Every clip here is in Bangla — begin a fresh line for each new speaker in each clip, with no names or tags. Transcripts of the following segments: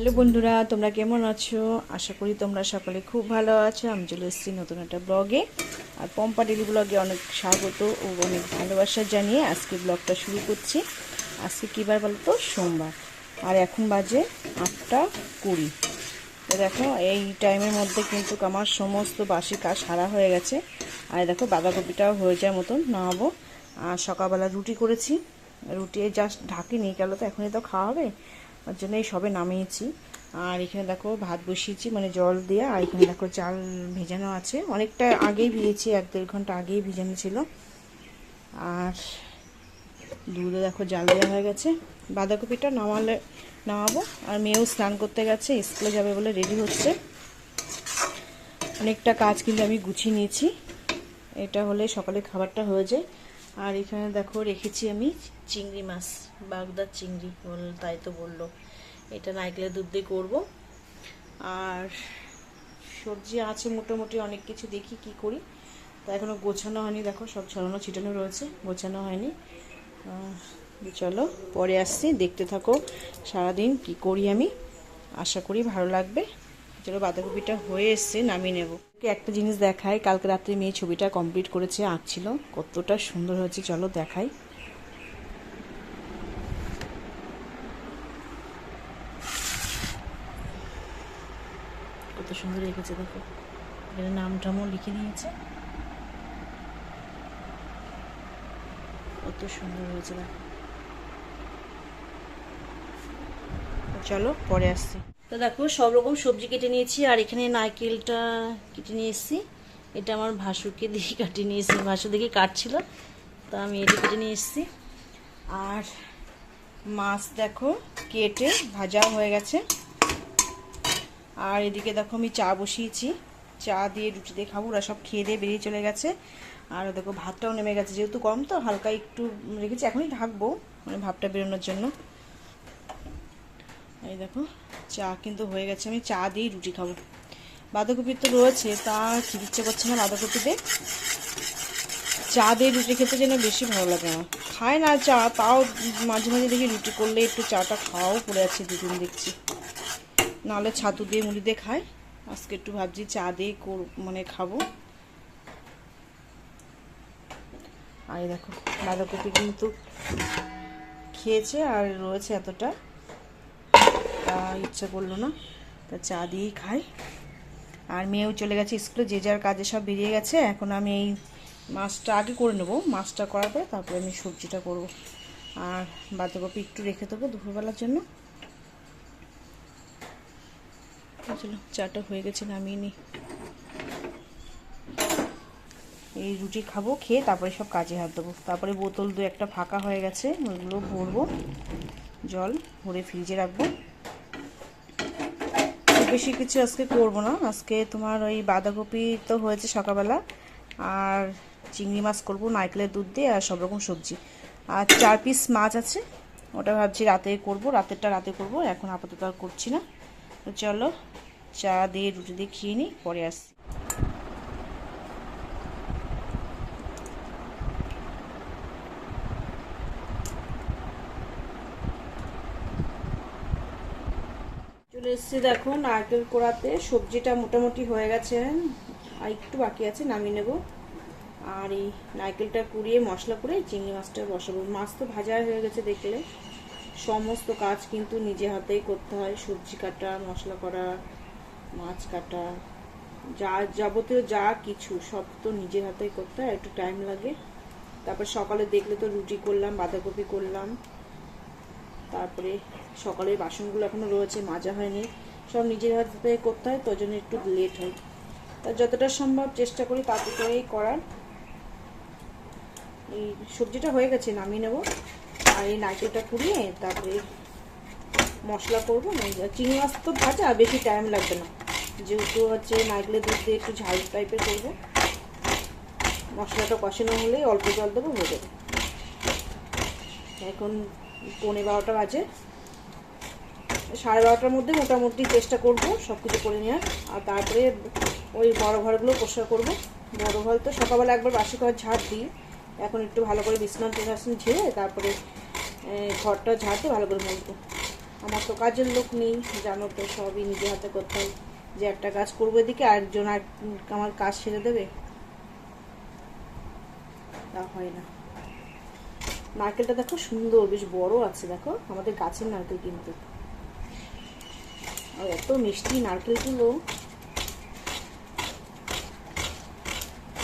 হ্যালো বন্ধুরা, তোমরা কেমন আছো? আশা করি তোমরা সকলে খুব ভালো আছো। আমি চলে এসেছি নতুন একটা ব্লগে। আর পম্পা ডেলি ব্লগে অনেক স্বাগত ও অনেক ভালোবাসা জানিয়ে আজকে ব্লগটা শুরু করছি। আজকে কী বার বলো তো? সোমবার। আর এখন বাজে 8:20। তো দেখো এই টাইমের মধ্যে কিন্তু আমার সমস্ত বাসি কাজ সারা হয়ে গেছে। আর দেখো বাঁধাকপিটাও হয়ে যায় মতন নামাবো। আর সকালবেলা রুটি করেছি, রুটি জাস্ট ঢাকিনি, গেল তো এখনই তো খাওয়া হবে, ওর জন্য এই সবে নামিয়েছি। আর এখানে দেখো ভাত বসিয়েছি, মানে জল দিয়ে। আর এখানে দেখো চাল ভেজানো আছে, অনেকটা আগেই ভিজেছি, 1-1.5 ঘন্টা আগেই ভিজানো ছিল। আর দুধে দেখো জাল দেওয়া হয়ে গেছে। বাঁধাকপিটা নামাবো। আর মেয়েও স্নান করতে গেছে, স্কুলে যাবে বলে রেডি হচ্ছে। অনেকটা কাজ কিন্তু আমি গুছিয়ে নিয়েছি, এটা হলে সকালে খাবারটা হয়ে যায়। আর এখানে দেখো রেখেছি আমি চিংড়ি মাছ, বাগদার চিংড়ি তাই তো বললো। এটা নারকেলের দুধ দিয়ে করবো। আর সবজি আছে মোটামুটি অনেক কিছু, দেখি কি করি। তা এখনও গোছানো হয়নি, দেখো সব ছড়ানো ছিটানো রয়েছে, গোছানো হয়নি। চলো পরে আসছি, দেখতে থাকো সারাদিন কি করি আমি। আশা করি ভালো লাগবে। চলো বাঁধাকপিটা হয়ে এসছে, নামিয়ে নেব। একটা জিনিস দেখাই, কালকে রাত্রে মেয়ে ছবিটা কমপ্লিট করেছে, আঁকছিল, কতটা সুন্দর হয়েছে চলো দেখাই। কত সুন্দর রেখেছে দেখো, এখানে নামটামও লিখে নিয়েছে, কত সুন্দর হয়েছে দেখো। চলো পরে আসছি। তো দেখো সব রকম সবজি কেটে নিয়েছি। আর এখানে নারকেলটা কেটে নিয়ে এসেছি, এটা আমার ভাসুরকে দিয়ে কাটিয়ে নিয়ে এসেছি, ভাসুর দেখে কাটছিল, তা আমি এটা কেটে নিয়ে এসেছি। আর মাছ দেখো কেটে ভাজা হয়ে গেছে। আর এদিকে দেখো আমি চা বসিয়েছি, চা দিয়ে রুটি দিয়ে খাবো। ওরা সব খেয়ে দিয়ে বেরিয়ে চলে গেছে। আর দেখো ভাতটাও নেমে গেছে, যেহেতু গরম তো হালকা একটু রেখেছি, এখনই ঢাকবো মানে ভাতটা বেরোনোর জন্য। এই দেখো চা কিন্তু হয়ে গেছে, আমি চা দিয়েই রুটি খাবো। বাঁধাকপি তো রয়েছে, তা খেতে ইচ্ছে করছে না বাঁধাকপিতে। চা দিয়ে রুটি খেতে যেন বেশি ভালো লাগে আমার। খায় না চা, তাও মাঝে মাঝে দেখি রুটি করলে একটু চাটা খাওয়াও পড়ে আছে, দুদিন দেখছি। নাহলে ছাতু দিয়ে মুড়ি দিয়ে খায়, আজকে একটু ভাবছি চা দিয়ে মানে খাবো। আর দেখো বাঁধাকপি কিন্তু খেয়েছে আর রয়েছে এতটা, তা ইচ্ছা করলো না, তা চা দিয়েই খাই। আর মেয়েও চলে গেছে স্কুলে, যে যার কাজে সব বেরিয়ে গেছে। এখন আমি এই মাছটা আগে করে নেবো, মাছটা করার পরে তারপরে আমি সবজিটা করব। আর বাঁধাকপি একটু রেখে দেবো দুপুরবেলার জন্য। চলো চাটা হয়ে গেছে, নামিয়ে নিই। এই রুটি খাবো, খেয়ে তারপরে সব কাজে হাত দেবো। তারপরে বোতল 2-1টা ফাঁকা হয়ে গেছে, ওইগুলো ভরবো, জল ভরে ফ্রিজে রাখবো। বেশি কিছু আজকে করবো না, আজকে তোমার ওই বাঁধাকপি তো হয়েছে সকালবেলা, আর চিংড়ি মাছ করবো নারকেলের দুধ দিয়ে, আর সব রকম সবজি। আর 4 পিস মাছ আছে, ওটা ভাবছি রাতে করব, রাতেরটা রাতে করব, এখন আপাতত আর করছি না। তো চলো চা দিয়ে রুটি দিয়ে খেয়ে নিই, পরে আসছি। চলে এসেছি দেখো নারকেল কোড়াতে, সবজিটা মোটামুটি হয়ে গেছে, আর একটু বাকি আছে, নামিয়ে নেব। আর এই নারকেলটা কুড়িয়ে মশলা করে চিংড়ি মাছটা বসাবো। মাছ তো ভাজা হয়ে গেছে দেখলে। সমস্ত কাজ কিন্তু নিজে হাতেই করতে হয়, সবজি কাটা, মশলা করা, মাছ কাটা, যা যাবতীয় যা কিছু সব তো নিজের হাতেই করতে হয়, একটু টাইম লাগে। তারপর সকালে দেখলে তো রুটি করলাম, বাঁধাকপি করলাম, তারপরে সকালের বাসনগুলো এখনো রয়েছে, মাজা হয়নি, সব নিজের হাতে করতে হয়, তো জন্য একটু লেট হয়। তা যতটা সম্ভব চেষ্টা করি তাড়াতাড়ি করার। এই সবজিটা হয়ে গেছে, নামিয়ে নেব। আর এই নারকেলটা কুড়িয়ে তারপরে মশলা করবো। চিংড়ি মাছ তো ভাজা, বেশি টাইম লাগবে না, যেহেতু হচ্ছে নারকেলের দুধ দিয়ে একটু ঝাল টাইপের করবো। মশলাটা কষানো হলেই অল্প জল দেবো, হয়ে যাবে। এখন 11:15 বাজে, 12:30টার মধ্যে মোটামুটি চেষ্টা করব সব কিছু করে নেওয়ার। আর তারপরে ওই বড় ঘরগুলো পরিষ্কার করবো। বড় ঘর তো সকালবেলা একবার বাসি ঘর ঝাড় দিই, এখন একটু ভালো করে বিছানা ঝেড়ে তারপরে ঘরটা ঝাড়তে ভালো করে মুছবো। আমার তো কাজের লোক নেই, জানো তো, সবই নিজে হাতে করতে হয়। যে একটা কাজ করবো এদিকে আরেকজন আর আমার কাজ সেরে দেবে, তা হয় না। নারকেলটা দেখো সুন্দর, বেশ বড় আছে, দেখো আমাদের গাছের নারকেল কিন্তু, আর এত মিষ্টি নারকেলগুলো।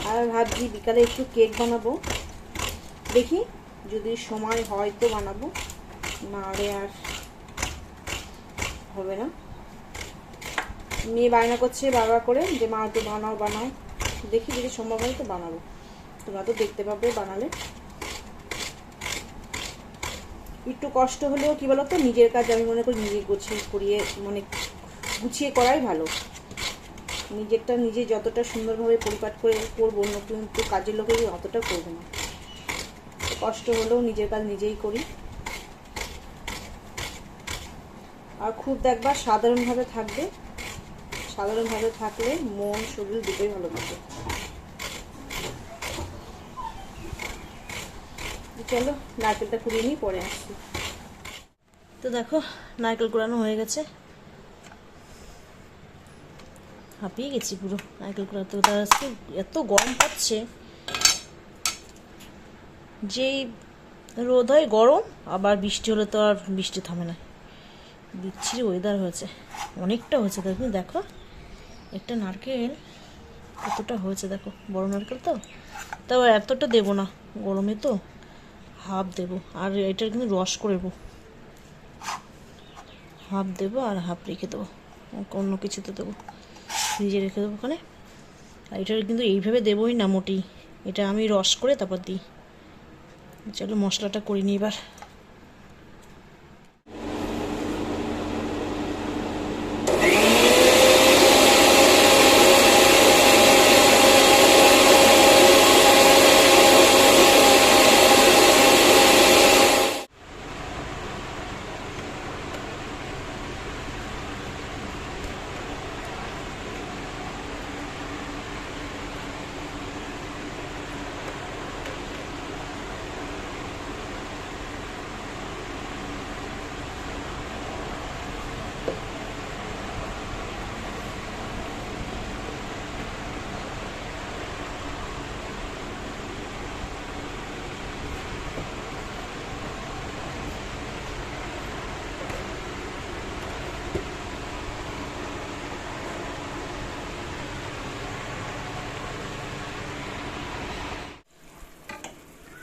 আর ভাবছি বিকালে একটু কেক বানাবো, দেখি যদি সময় হয় তো বানাবো, না হলে আর হবে না। মেয়ে বায়না করছে বারবার করে যে মা একটু বানাও বানাও, দেখি যদি সম্ভব হয় তো বানাবো, তোমরা তো দেখতে পাবে বানালে। একটু কষ্ট হলেও কি বলতো, নিজের কাজ আমি মনে করি নিজে গুছিয়ে করাই ভালো। নিজেরটা নিজে যতটা সুন্দরভাবে পরিপাট করে করবো, কিন্তু কাজের লোকের অতটা করবো না। কষ্ট হলেও নিজের কাজ নিজেই করি। আর খুব দেখবা সাধারণভাবে থাকবে, সাধারণভাবে থাকলে মন শরীর দুটোই ভালো থাকে। চলো নারকেলটা কুড়িয়ে নিই, পরে আসছি। তো দেখো নারকেল কুড়ানো হয়ে গেছে, হাঁপিয়ে গেছি পুরো নারকেল কুড়াতে। তার আজকে এত গরম পাচ্ছে, যেই রোদ হয় গরম, আবার বৃষ্টি হলে তো আর বৃষ্টি থামে না, বিচ্ছিরি ওয়েদার হয়েছে। অনেকটা হয়েছে দেখো, দেখো একটা নারকেল কতটা হয়েছে দেখো, বড় নারকেল তো, তাও এতটা দেবো না, গরমে তো হাফ দেবো। আর এটার কিন্তু রস করে দেবো, হাফ দেবো আর হাফ রেখে দেবো, অন্য কিছুতে দেবো, ফ্রিজে রেখে দেবো ওখানে। আর এটার কিন্তু এইভাবে দেবোই না মোটেই, এটা আমি রস করে তারপর দিই। চলো মশলাটা করে নিই এবার।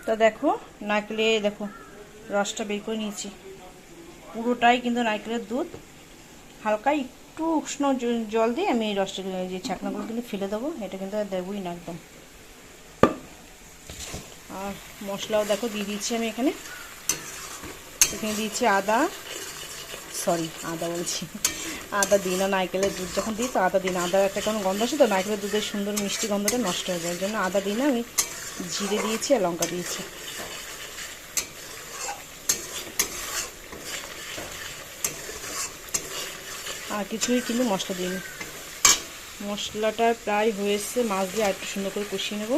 তা দেখো নারকেলে দেখো রসটা বের করে নিয়েছি, পুরোটাই কিন্তু নারকেলের দুধ। হালকা একটু উষ্ণ জল দিয়ে আমি এই রসটা, যে ছাকনাগুলো কিন্তু ফেলে দেবো, এটা কিন্তু আর দেবই না একদম। আর মশলাও দেখো দিয়ে দিচ্ছি আমি এখানে দিয়েছি আদা বলছি, আদা দিই না, নারকেলের দুধ যখন দিই তো আদা দিই না, আদার একটা কোনো গন্ধ আছে তো, নারকেলের দুধের সুন্দর মিষ্টি গন্ধটা নষ্ট হয়ে যায়, ওই জন্য আদা দিই না। আমি জিরে দিয়েছি আর লঙ্কা দিয়েছি। আর কিছুই কিন্তু মশলা দিইনি। মশলাটা প্রায় হয়েছে, মাছ দিয়ে আর একটু সুন্দর করে কষিয়ে নেব।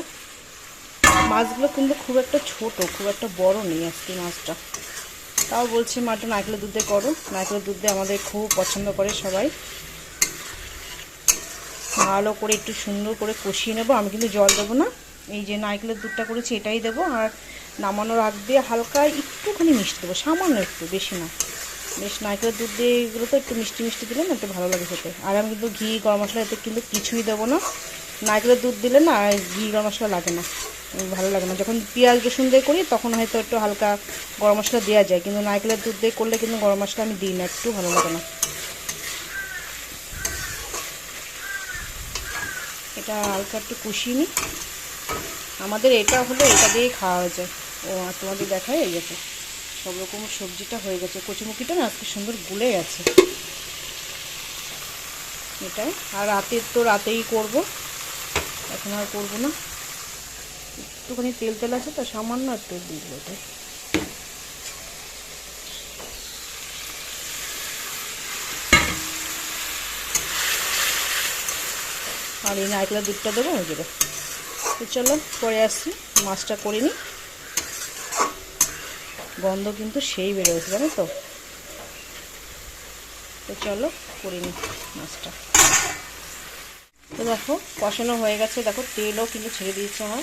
মাছগুলো কিন্তু খুব একটা ছোট, খুব একটা বড় নেই আজকে মাছটা, তাও বলছি মাটা নারকেলের দুধ দিয়ে করো, নারকেলের দুধ দিয়ে আমাদের খুব পছন্দ করে সবাই। ভালো করে একটু সুন্দর করে কষিয়ে নেব, আমি কিন্তু জল দেবো না, এই যে নারকেলের দুধটা করেছি এটাই দেবো। আর নামানোর আগ দিয়ে হালকা একটুখানি মিষ্টি দেবো, সামান্য একটু, বেশি না। বেশ নারকেলের দুধ দিয়ে এগুলো তো একটু মিষ্টি মিষ্টি দিলে না একটু ভালো লাগে খেতে। আর আমি কিন্তু ঘি গরম মশলা এতে কিন্তু কিছুই দেবো না, নারকেলের দুধ দিলে না ঘি গরম মশলা লাগে না, ভালো লাগে না। যখন পেঁয়াজ রসুন দিয়ে করি তখন হয়তো একটু হালকা গরম মশলা দেওয়া যায়, কিন্তু নারকেলের দুধ দিয়ে করলে কিন্তু গরম মশলা আমি দিই না, একটু ভালো লাগে না। এটা হালকা একটু কষিয়ে নিই, আমাদের এটা হলো এটা দিয়েই খাওয়া যায়। ও আর তোমাদের দেখায় এই গেছে সব রকম সবজিটা হয়ে গেছে, কচুমুখিটা না আজকে সুন্দর গুলে গেছে এটাই। আর রাতেই করব, এখন আর করবো না, একটুখানি তেল তেল আছে তো, সামান্য একটু দিয়ে দেবো এটাই। আর এই নারকেলের দুধটা দেবো হয়ে যাবে। তো চলো পরে আসছি, মাছটা করে নিই। গন্ধ কিন্তু সেই বেরোয়েছে জানো তো, তো চলো করে নিই মাছটা। তো দেখো কষানো হয়ে গেছে, দেখো তেলও কিন্তু ছেড়ে দিয়েছে আমার,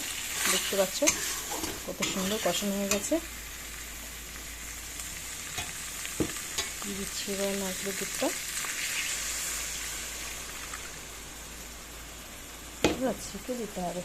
দেখতে পাচ্ছ কত সুন্দর কষানো হয়ে গেছে। দিচ্ছি এবার নারকেলের দুধটা, ছেঁকে দিতে হবে।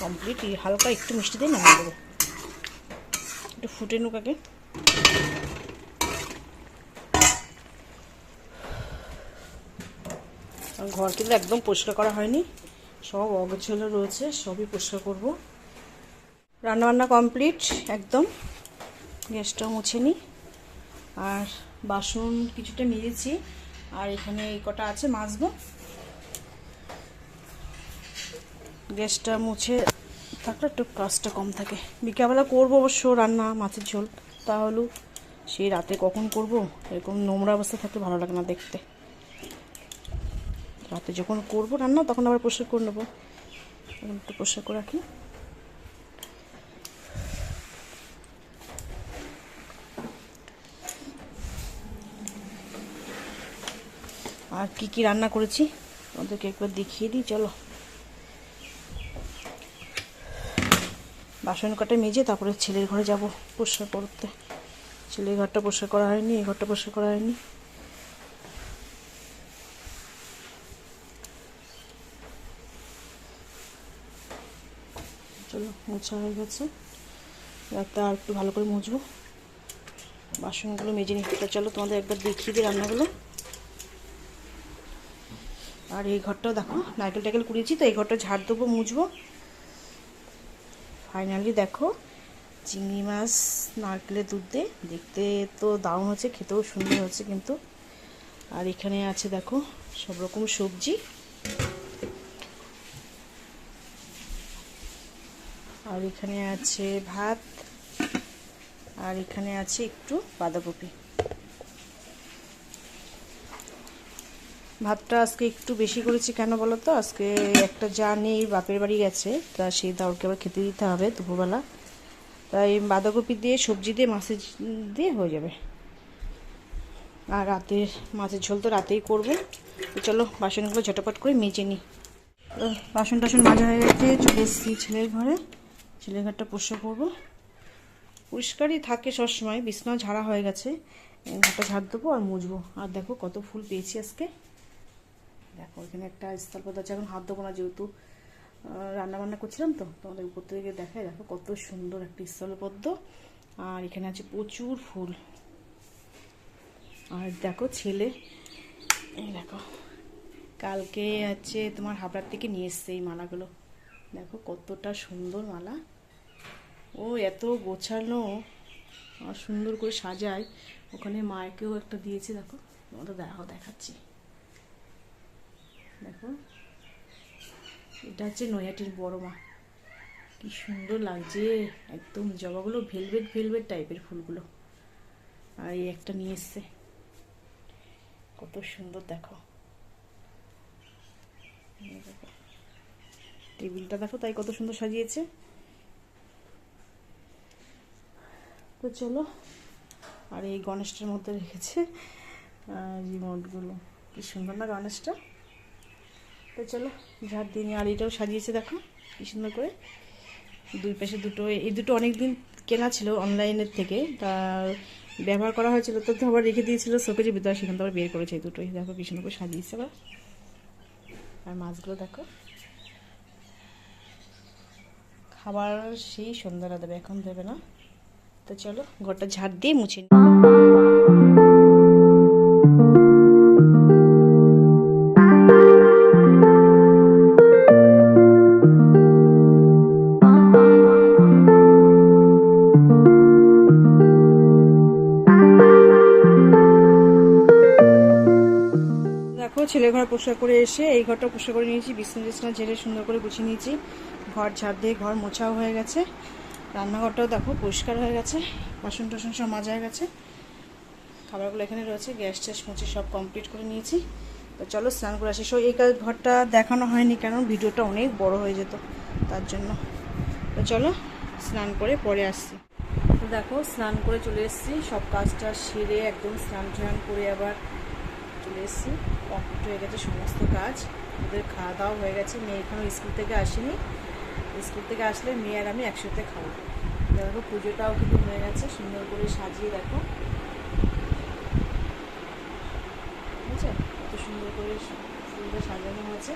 কমপ্লিট। হালকা একটু মিষ্টি দিয়ে নামিয়ে দেবো, একটু ফুটে নুক আগে। ঘর কিন্তু একদম পরিষ্কার করা হয়নি, সব অগোছালো রয়েছে, সবই পরিষ্কার করব। রান্নাবান্না কমপ্লিট একদম, গ্যাসটা মুছে নিই। আর বাসন কিছুটা মেজেছি, আর এখানে এই কটা আছে মাজবো। গ্যাসটা মুছে থাকলে একটু কাজটা কম থাকে। বিকেলবেলা করবো অবশ্য রান্না, মাছের ঝোল, তাহলে সেই রাতে কখন করব, এরকম নোংরা অবস্থা থাকলে ভালো লাগে না দেখতে। রাতে যখন করব রান্না তখন আবার পরিষ্কার করে নেবো, এখন একটু পরিষ্কার করে রাখি। আর কি কি রান্না করেছি তোমাদেরকে একবার দেখিয়ে দিই, চলো। বাসন কাটা মেজে তারপরে ছেলের ঘরে যাব পরিষ্কার করতে। ছেলের ঘরটা পরিষ্কার করা হয়নি, এই ঘরটা পরিষ্কার করা হয়নি। চলো মোছা হয়ে গেছে, রাতে আর একটু ভালো করে মুছবো, বাসনগুলো মেজে নিতে। চলো তোমাদের একবার দেখিয়ে দিই রান্নাগুলো। আর এই ঘরটাও দেখো নারকেল টাইকেল কুড়িয়েছি, তো এই ঘরটা ঝাড় দেবো, মুছবো। ফাইনালি দেখো চিংড়ি মাছ নারকেলের দুধ দিয়ে, দেখতে তো দারুণ হচ্ছে, খেতেও সুন্দর হচ্ছে কিন্তু। আর এখানে আছে দেখো সব রকম সবজি, আর এখানে আছে ভাত, আর এখানে আছে একটু বাঁধাকপি। ভাতটা আজকে একটু বেশি করেছি, কেন বলো তো, আজকে একটা যা নেই বাপের বাড়ি গেছে, তা সেই দাওরকে আবার খেতে দিতে হবে দুপুরবেলা, তাই বাঁধাকপি দিয়ে সবজি দিয়ে মাছের দিয়ে হয়ে যাবে। আর রাতের মাছের ঝোল তো রাতেই করবো। তো চলো বাসনগুলো ঝটপট করে মেজে নিই। বাসন টাসন মাজা হয়ে গেছে, চলে এসেছি ছেলের ঘরে, ছেলের ঘরটা পরিষ্কার করবো। পরিষ্কারই থাকে সবসময়, বিছানা ঝাড়া হয়ে গেছে, ঘরটা ঝাড় দেবো আর মুছবো। আর দেখো কত ফুল পেয়েছি আজকে, দেখো এখানে একটা স্থলপদ্ম আছে, এখন হাত দেবো না যেহেতু রান্নাবান্না করছিলাম, তো তোমাদের উপর থেকে দেখায়, দেখো কত সুন্দর একটা স্থলপদ্ম। আর এখানে আছে প্রচুর ফুল। আর দেখো ছেলে, এই দেখো কালকে আছে তোমার হাবড়ার থেকে নিয়ে এসছে এই মালাগুলো, দেখো কতটা সুন্দর মালা। ও এত গোছানো আর সুন্দর করে সাজায়। ওখানে মায়েকেও একটা দিয়েছে, দেখো তোমাদের দেখাচ্ছি, দেখো এটা হচ্ছে নৈহাটির বড় মা, কি সুন্দর লাগছে একদম। জবাগুলো ভেলভেট ভেলভেট টাইপের ফুলগুলো। আর এই একটা নিয়ে এসছে, কত সুন্দর দেখো। টেবিলটা দেখো তাই কত সুন্দর সাজিয়েছে। তো চলো, আর এই গণেশটার মধ্যে রেখেছে রিমোটগুলো, কি সুন্দর না গণেশটা। তো চলো ঝাড় দিয়ে নিয়ে, আর এটাও সাজিয়েছে দেখো কি সুন্দর করে, দুই পাশে দুটো। এই দুটো অনেক দিন কেনা ছিল অনলাইনের থেকে, তা ব্যবহার করা হয়েছিল, তো আবার রেখে দিয়েছিল শোকেজের ভিতরে, সেখান থেকে আবার বের করেছে এই দুটোই, দেখো কি সুন্দর করে সাজিয়েছে আবার। আর মাছগুলো দেখো, খাবার সেই সন্ধ্যাটা দেবে, এখন দেবে না। তো চলো ঘরটা ঝাড় দিয়ে মুছে নিই। দেখো ছেলে ঘর পরিষ্কার করে এসে এই ঘরটা পরিষ্কার করে নিয়েছি, বিছনা ঝেড়ে সুন্দর করে গুছিয়ে নিয়েছি, ঘর ঝাড় দিয়ে ঘর মোছাও হয়ে গেছে, রান্নাঘরটাও দেখো পরিষ্কার হয়ে গেছে, বাসন টাসন সব মাজা হয়ে গেছে, খাবারগুলো এখানে রয়েছে, গ্যাস ট্যাস মুছে সব কমপ্লিট করে নিয়েছি। তো চলো স্নান করে আসি। এই ঘরটা দেখানো হয়নি কারণ ভিডিওটা অনেক বড় হয়ে যেত তার জন্য। তো চলো স্নান করে পরে আসছি। তো দেখো স্নান করে চলে এসেছি, সব কাজটা সেরে একদম স্নান টান করে আবার চলে এসেছি, কমপ্লিট হয়ে গেছে সমস্ত কাজ। ওদের খাওয়া দাওয়া হয়ে গেছে, মেয়ে এখনও স্কুল থেকে আসেনি, স্কুল থেকে আসলে মেয়ে আর আমি একসাথে খাবো। দেখো পুজোটাও কিন্তু হয়ে গেছে, সুন্দর করে সাজিয়ে দেখো, বুঝছো কত সুন্দর করে ফুলটা সাজানো হয়েছে।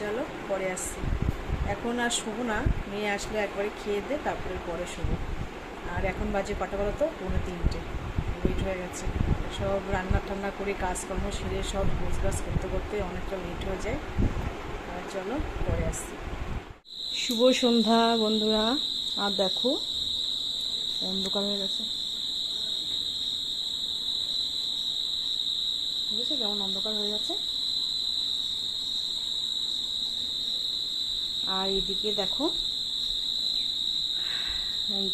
চলো পরে আসছি, এখন আর শোবো না, মেয়ে আসলে একবারে খেয়ে দে তারপরে পরে শোবো। আর এখন বাজে কটা বলো তো, 2:45, লেট হয়ে গেছে, সব রান্না টান্না করে কাজকর্ম সেরে সব গোছগাছ করতে করতে অনেকটা লেট হয়ে যায়। আর চলো পরে আসছি। শুভ সন্ধ্যা বন্ধুরা। আর দেখো অন্ধকার হয়ে গেছে, বুঝেছো কেমন অন্ধকার হয়ে গেছে। আর এদিকে দেখো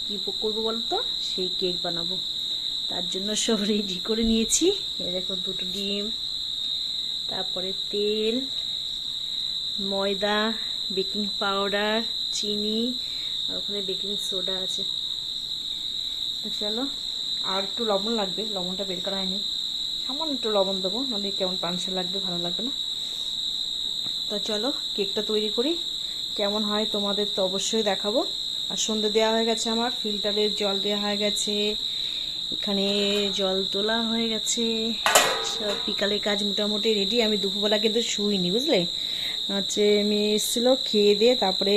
কি করবো বলতো, সেই কেক বানাবো, তার জন্য সব রেডি করে নিয়েছি। এই দেখো 2টো ডিম, তারপরে তেল, ময়দা, বেকিং পাউডার, চিনি, আর ওখানে বেকিং সোডা আছে। তো চলো, আর একটু লবণ লাগবে, লবণটা বের করা হয়নি, সামান্য একটু লবণ দেবো, নাহলে কেমন পানসা লাগবে, ভালো লাগবে না। তো চলো কেকটা তৈরি করি, কেমন হয় তোমাদের তো অবশ্যই দেখাবো। আর সন্ধে দেওয়া হয়ে গেছে, আমার ফিল্টারের জল দেওয়া হয়ে গেছে, এখানে জল তোলা হয়ে গেছে, সব বিকালের কাজ মোটামুটি রেডি। আমি দুপুরবেলা কিন্তু শুইনি, বুঝলে, হচ্ছে মেয়ে এসেছিলো, খেয়ে দিয়ে তারপরে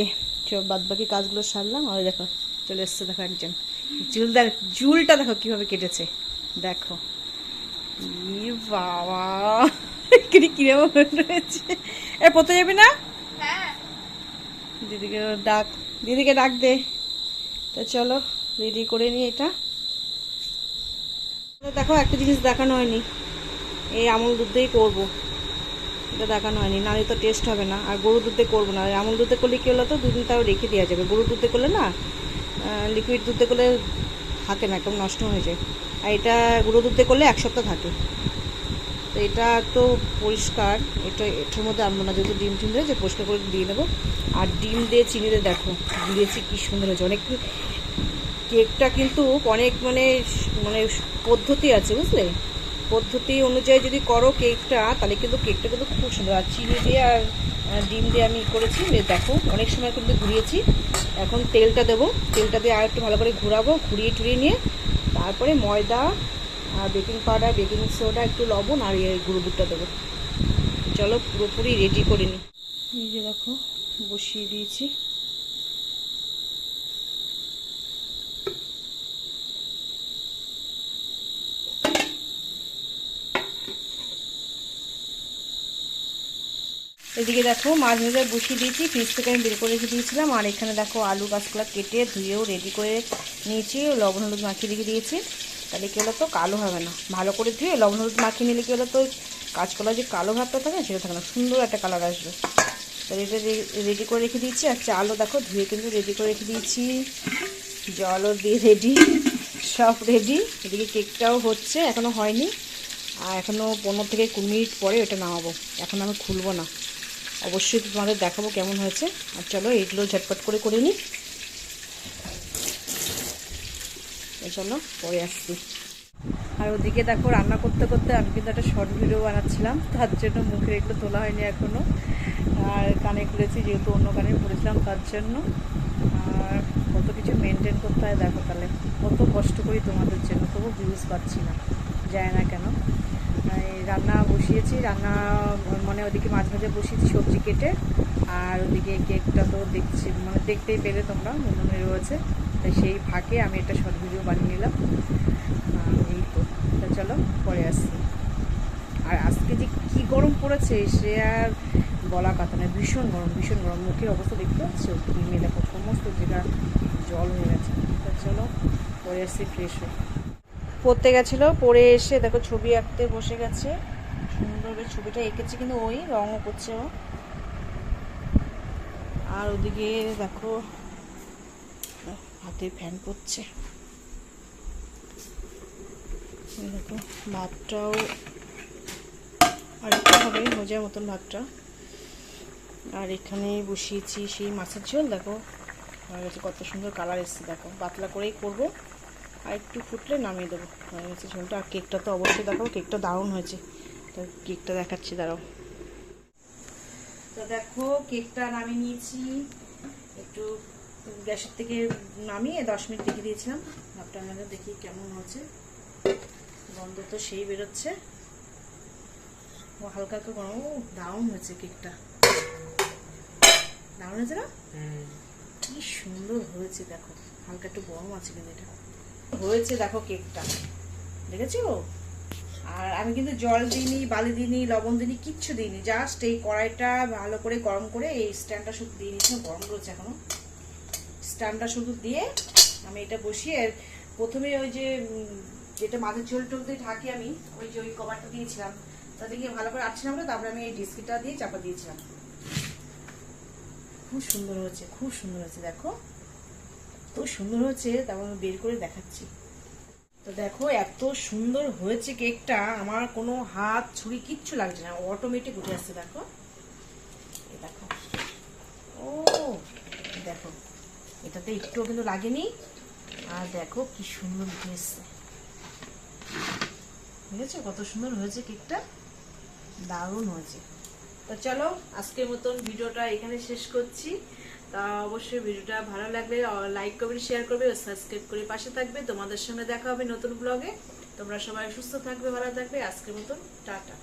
সব বাদবাকি কাজগুলো সারলাম। আর দেখো চলে এসছে, দেখো একজন, চুলটা দেখো কিভাবে কেটেছে, দেখো বাবা কিরকম রয়েছে। এ পড়তে যাবি না? দিদিকে ডাক দে। তো চলো রেডি করে নি এটা। দেখো একটা জিনিস দেখানো হয়নি, এই আমুল দুধ দিয়েই করবো, এটা দেখানো হয়নি, নাহলে তো টেস্ট হবে না। আর গরুর দুধে করবো না, আমুল দুধে করলে কি হলো তো 2 দিন তাও রেখে দেওয়া যাবে, গরুর দুধে করলে না, লিকুইড দুধে করলে থাকে না, একদম নষ্ট হয়ে যায়। আর এটা গুঁড়ো দুধে করলে 1 সপ্তাহ থাকে। তো এটা তো পরিষ্কার, এটার মধ্যে আনবো না, যেহেতু ডিম টিম দিয়ে যে পরিষ্কার করে দিয়ে নেবো। আর ডিম দিয়ে চিনি দিয়ে দেখো দিয়েছি কি সুন্দর হয়েছে। অনেক কেকটা কিন্তু অনেক মানে মানে পদ্ধতি আছে, বুঝলে, পদ্ধতি অনুযায়ী যদি করো কেকটা, তাহলে কিন্তু কেকটা কিন্তু খুব সুন্দর। আর চিনি দিয়ে আর ডিম দিয়ে আমি করেছি, দেখো অনেক সময় কিন্তু ঘুরিয়েছি। এখন তেলটা দেবো, তেলটা দিয়ে আর একটু ভালো করে ঘুরাবো, ঘুরিয়ে টুরিয়ে নিয়ে তারপরে ময়দা আর বেকিং পাউডার, বেকিং সোডা, একটু লবণ আর এই গুঁড়ো দুধটা দেবো। চলো পুরোপুরি রেডি করে নিই। এই যে দেখো বসিয়ে দিয়েছি, এদিকে দেখো মাছ ভাজা বসিয়ে দিয়েছি, ফ্রিজ থেকে আমি বের করে রেখে দিয়েছিলাম। আর এখানে দেখো আলু গাছগুলো কেটে ধুয়েও রেডি করে নিয়েছি, লবণ হলুদ মাখিয়ে রেখে দিয়েছি। তাহলে কী হলো তো কালো হবে না, ভালো করে ধুয়ে লবণ হলুদ মাখিয়ে নিলে কী হলো তো কাঁচকলা যে কালো ভাবটা থাকে সেটা থাকে না, সুন্দর একটা কালার আসবে। তাহলে এটা রেডি করে রেখে দিয়েছি। আর চালও দেখো ধুয়ে কিন্তু রেডি করে রেখে দিয়েছি, জলও দিয়ে রেডি, সব রেডি। এদিকে কেকটাও হচ্ছে, এখনও হয়নি, আর এখনও 15 থেকে 20 মিনিট পরে এটা নামাবো, এখন আমি খুলবো না, অবশ্যই তোমাদের দেখাবো কেমন হয়েছে। আর চলো এইগুলো ঝটপট করে নিই, চলো পরে আসছি। আর ওদিকে দেখো রান্না করতে করতে আমি কিন্তু একটা শর্ট ভিডিও বানাচ্ছিলাম, তার জন্য মুখে এগুলো তোলা হয়নি এখনও। আর কানে খুলেছি, যেহেতু অন্য কানে পড়েছিলাম তার জন্য। আর কত কিছু মেনটেন করতে হয় দেখো, তাহলে কত কষ্ট করি তোমাদের জন্য, তবু ভিউজ পাচ্ছি না, যায় না কেন। রান্না বসিয়েছি, রান্না মানে ওদিকে মাছ ভাজা বসিয়েছি সবজি কেটে, আর ওদিকে কেকটা তো দেখছি, মানে দেখতেই পেলে তোমরা মনে রয়েছে। তাই সেই ফাঁকে আমি একটা শর্ট ভিডিও বানিয়ে নিলাম, এই তো। চলো পরে আসছি। আর আজকে যে কী গরম পড়েছে সে আর বলা কথা না, ভীষণ গরম, ভীষণ গরম। মুখের অবস্থা দেখতে পাচ্ছি, ঘিমে দেখো সমস্ত জায়গা জল হয়ে গেছে। চলো পরে আসছি ফ্রেশ হয়ে। পড়তে গেছিলো, পড়ে এসে দেখো ছবি আঁকতে বসে গেছে। সুন্দরভাবে ছবিটা এঁকেছে, কিন্তু ওই রঙও করছে ও। আর ওদিকে দেখো হাতে ফ্যান পড়ছে। দেখো ভাতটাও আরেকটা হবে মজার মতন ভাতটা। আর এখানে বসিয়েছি সেই মাছের ঝোল, দেখো হয়ে গেছে, কত সুন্দর কালার এসছে। দেখো পাতলা করেই করব, আর একটু ফুটলে নামিয়ে দেবো। হয়ে গেছে ঝোলটা। আর কেকটা তো অবশ্যই দেখাবো, কেকটা দারুণ হয়েছে। তো কেকটা দেখাচ্ছি, দাঁড়াও। তো দেখো কেকটা নামিয়ে নিয়েছি, একটু গ্যাসের থেকে নামিয়ে 10 মিনিট রেখে দিয়েছিলাম। ভাবটা আমাদের দেখি কেমন হচ্ছে, গন্ধ তো সেই বেরোচ্ছে। ও হালকা একটু গরম। ও দারুণ হয়েছে কেকটা, দারুণ হয়েছে না? কি সুন্দর হয়েছে। দেখো হালকা একটু গরম আছে, কিন্তু এটা হয়েছে। দেখো কেকটা দেখেছো? আর আমি কিন্তু জল দিইনি, বালি দিইনি, লবণ দিইনি, কিচ্ছু দিইনি। জাস্ট এই কড়াইটা ভালো করে গরম করে এই স্ট্যান্ডটা শুধু দিয়ে নিচ্ছিলাম, গরম রয়েছে এখনো। স্ট্যান্ডটা শুধু দিয়ে আমি এটা বসিয়ে প্রথমে ওই যে যেটা মাছের ঝোল টোল দিয়ে ঢাকি আমি, ওই যে ওই কভারটা দিয়েছিলাম, তাতে গিয়ে ভালো করে আটছিলাম না। তারপরে আমি এই ডিস্কিটা দিয়ে চাপা দিয়েছিলাম। খুব সুন্দর হয়েছে, খুব সুন্দর হয়েছে। দেখো এত সুন্দর হয়েছে, তারপর আমি বের করে দেখাচ্ছি। তো দেখো এত সুন্দর হয়েছে কেকটা, আমার কোনো হাত ছুরি কিচ্ছু লাগছে না, অটোমেটিক উঠে আসছে। দেখো এই দেখো, ও দেখো এটাতে একটুও কিন্তু লাগেনি। আর দেখো কি সুন্দর উঠে এসছে, বুঝেছো কত সুন্দর হয়েছে কেকটা, দারুণ হয়েছে। তো চলো আজকের মতন ভিডিওটা এখানে শেষ করছি। তা অবশ্যই ভিডিওটা ভালো লাগলে লাইক করবে, শেয়ার করবে ও সাবস্ক্রাইব করে পাশে থাকবে। তোমাদের সঙ্গে দেখা হবে নতুন ব্লগে। তোমরা সবাই সুস্থ থাকবে, ভালো থাকবে। আজকের মতন টাটা।